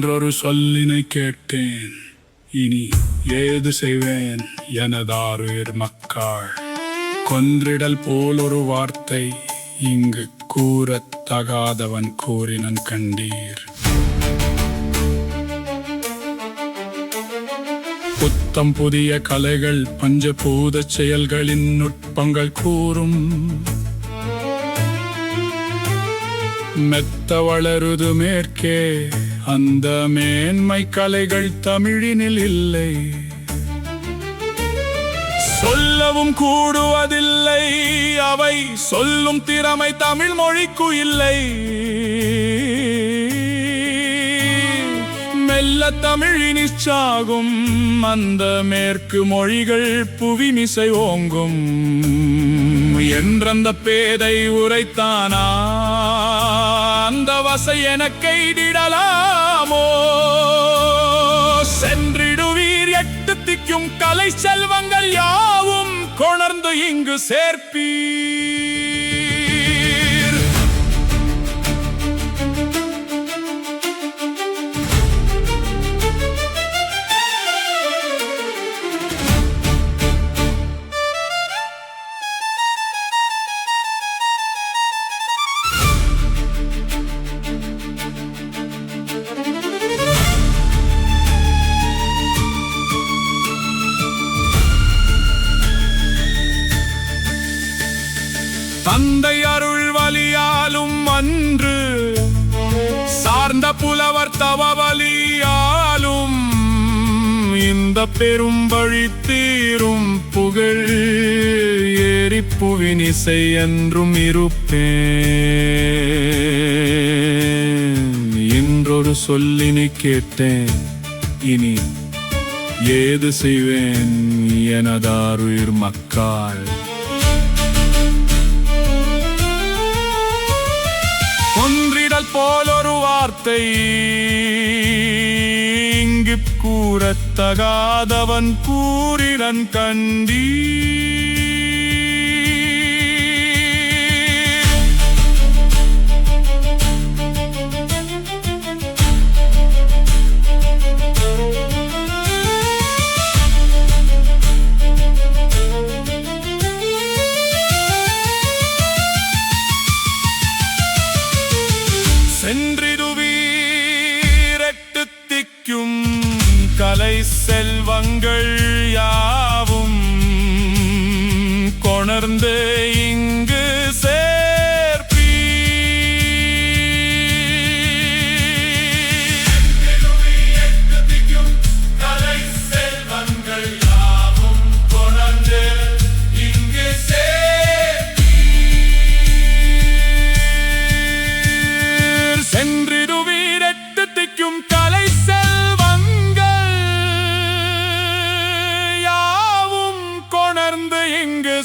என்றொரு சொல்லினை கேட்டேன். இனி ஏது செய்வேன் எனதாருயிர் மக்கள். கொன்றிடல் போல் ஒரு வார்த்தை இங்கு கூறத் தகாதவன் கூறினன் கண்டீர். புத்தம் புதிய கலைகள் பஞ்சபூத செயல்களின் நுட்பங்கள் கூறும். மெத்த வளருது மேற்கே அந்த மேன்மை கலைகள் தமிழினில் இல்லை. சொல்லவும் கூடுவதில்லை அவை சொல்லும் திறமை தமிழ் மொழிக்கு இல்லை. மெல்ல தமிழினிச்சாகும் அந்த மேற்கு மொழிகள் புவிமிசை ஓங்கும் என்றந்த பேதை உரைத்தானா. அந்த வசை எனக்கைடிடலாமோ. சென்றிடுவீர் எட்டு திக்கும் கலை செல்வங்கள் யாவும் கொணர்ந்து இங்கு சேர்ப்பீர். தந்தை அருள் வலியாலும் அன்று சார்ந்த புலவர் தவவலியாலும் இந்த பெரும் வழி தீரும் புகழ் ஏறிப்புவினிசை என்றும் இருப்பேன். இன்றொரு சொல்லினி கேட்டேன். இனி ஏது செய்வேன் எனதாருயிர் மக்கள். ஒன்றிடல் போலொரு வார்த்தை இங்கு கூறத் தகாதவன் கூறினன் கண்டீர். சென்றிடுவீர் எட்டு திக்கும் கலை செல்வங்கள் யாவும் கொணர்ந்து இங்கு சென்றிடுவீர் எட்டு திக்கும் கலை செல்வங்கள் யாவும் கொணர்ந்து இங்கு